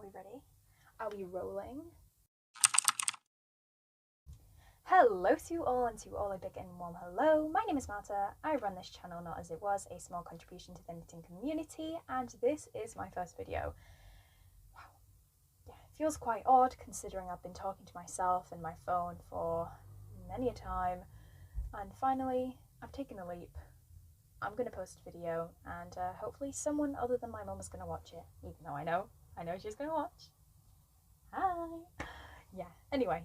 we ready? Are we rolling? Hello to you all, and to all a big and warm hello. My name is Marta. I run this channel not as it was a small contribution to the knitting community, and this is my first video. Wow. Yeah, it feels quite odd considering I've been talking to myself and my phone for many a time, and finally I've taken the leap. I'm going to post a video, and hopefully someone other than my mum is going to watch it, even though I know she's going to watch. Hi! Yeah, anyway,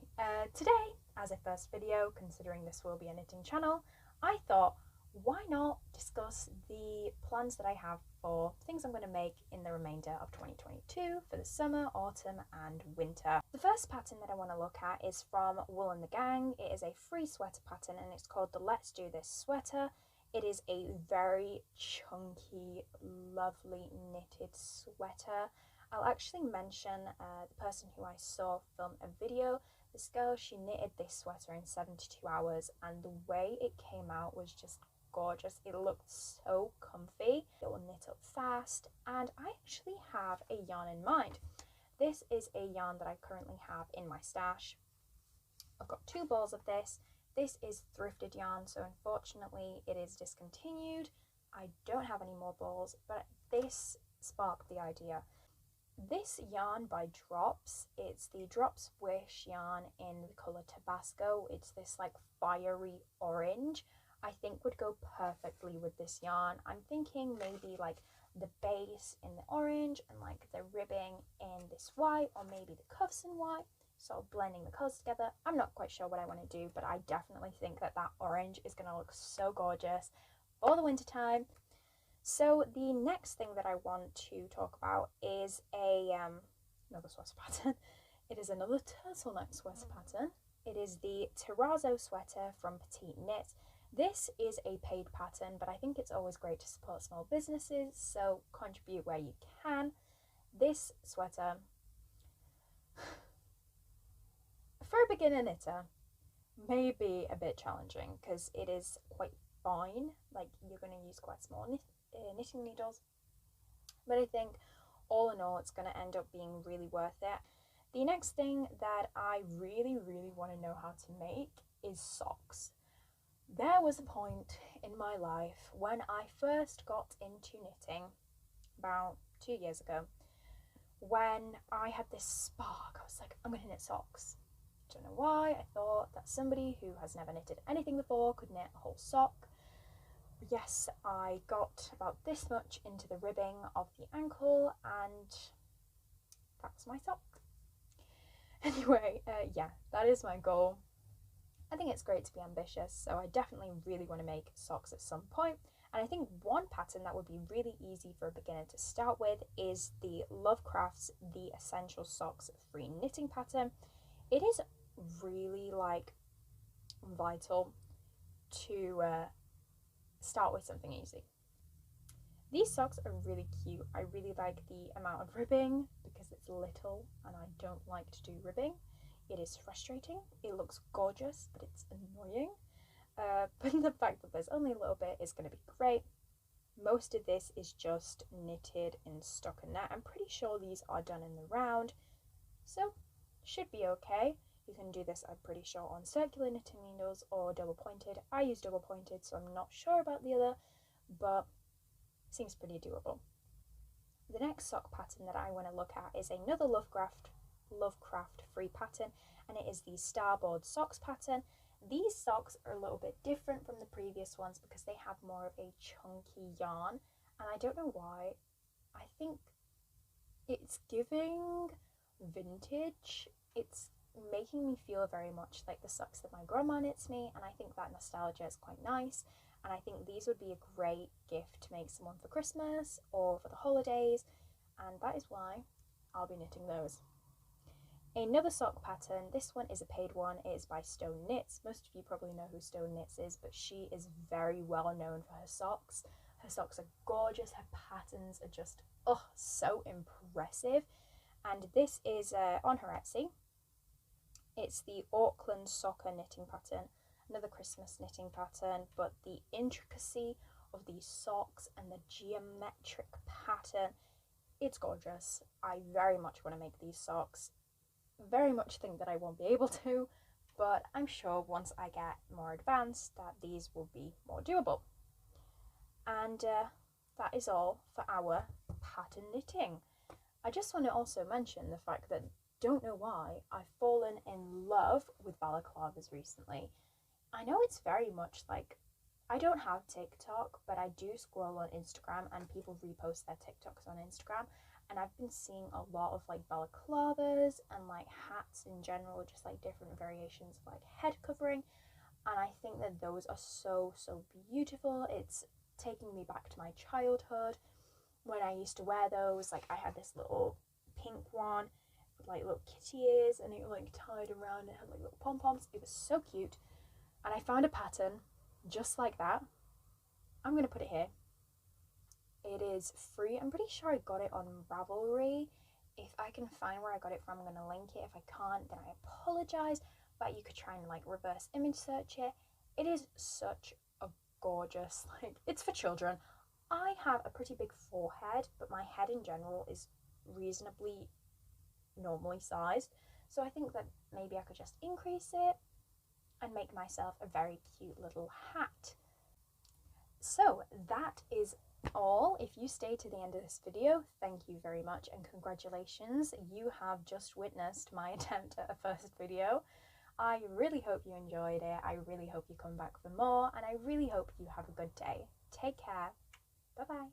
today, as a first video, considering this will be a knitting channel, I thought, why not discuss the plans that I have for things I'm going to make in the remainder of 2022 for the summer, autumn and winter. The first pattern that I want to look at is from Wool and the Gang. It is a free sweater pattern and it's called the Let's Do This sweater. It is a very chunky, lovely knitted sweater. I'll actually mention the person who I saw film a video. This girl, she knitted this sweater in 72 hours and the way it came out was just gorgeous. It looked so comfy. It will knit up fast, and I actually have a yarn in mind. This is a yarn that I currently have in my stash. I've got 2 balls of this. This is thrifted yarn, so unfortunately it is discontinued. I don't have any more balls, but this sparked the idea. This yarn by Drops, it's the Drops Wish yarn in the colour Tabasco. It's this like fiery orange. I think would go perfectly with this yarn. I'm thinking maybe like the base in the orange and like the ribbing in this white, or maybe the cuffs in white, sort of blending the colours together. I'm not quite sure what I want to do, but I definitely think that that orange is going to look so gorgeous for the winter time. So the next thing that I want to talk about is another sweater pattern. It is another turtleneck sweater pattern. It is the Terrazzo sweater from petiteknit. This is a paid pattern, but I think it's always great to support small businesses, so contribute where you can. This sweater, for a beginner knitter, may be a bit challenging because it is quite fine. Like, you're going to use quite small knitting needles, but I think all in all it's going to end up being really worth it. The next thing that I really want to know how to make is socks. There was a point in my life when I first got into knitting about 2 years ago when I had this spark. I was like, I'm going to knit socks. I don't know why. I thought that somebody who has never knitted anything before could knit a whole sock. Yes, I got about this much into the ribbing of the ankle and that's my sock. Anyway, yeah, that is my goal. I think it's great to be ambitious, so I definitely really want to make socks at some point. And I think one pattern that would be really easy for a beginner to start with is the Lovecraft's The Essential Socks free knitting pattern. It is really like vital to start with something easy. These socks are really cute. I really like the amount of ribbing because it's little and I don't like to do ribbing. It is frustrating. It looks gorgeous, but it's annoying. But the fact that there's only a little bit is going to be great. Most of this is just knitted in stockinette. I'm pretty sure these are done in the round, so should be okay. You can do this, I'm pretty sure, on circular knitting needles or double pointed. I use double pointed, so I'm not sure about the other, but seems pretty doable. The next sock pattern that I want to look at is another Lovecraft free pattern, and it is the Starboard socks pattern. These socks are a little bit different from the previous ones because they have more of a chunky yarn, and I don't know why. I think it's giving vintage. It's making me feel very much like the socks that my grandma knits me, and I think that nostalgia is quite nice, and I think these would be a great gift to make someone for Christmas or for the holidays, and that is why I'll be knitting those. Another sock pattern, this one is a paid one, it is by Stone Knits. Most of you probably know who Stone Knits is, but she is very well known for her socks. Her socks are gorgeous, her patterns are just, oh, so impressive. And this is on her Etsy. It's the Orkland sokker knitting pattern, another Christmas knitting pattern, but the intricacy of these socks and the geometric pattern it's gorgeous. I very much want to make these socks. Very much think that I won't be able to, but I'm sure once I get more advanced that these will be more doable. And that is all for our pattern knitting. I just want to also mention the fact that, don't know why, I've fallen in love with balaclavas recently. I know it's very much like, I don't have TikTok, but I do scroll on Instagram and people repost their TikToks on Instagram, and I've been seeing a lot of like balaclavas and like hats in general, just like different variations of like head covering, and I think that those are so beautiful. It's taking me back to my childhood when I used to wear those. Like I had this little pink one with like little kitty ears, and it like tied around, it had like little pom-poms. It was so cute, and I found a pattern just like that. I'm gonna put it here. It is free. I'm pretty sure I got it on Ravelry. If I can find where I got it from, I'm gonna link it. If I can't, then I apologise, but you could try and like reverse image search it. It is such a gorgeous, like, it's for children. I have a pretty big forehead, but my head in general is reasonably normally sized, so I think that maybe I could just increase it and make myself a very cute little hat. So that is all. If you stayed to the end of this video, thank you very much and congratulations. You have just witnessed my attempt at a first video. I really hope you enjoyed it. I really hope you come back for more, and I really hope you have a good day. Take care. Bye bye.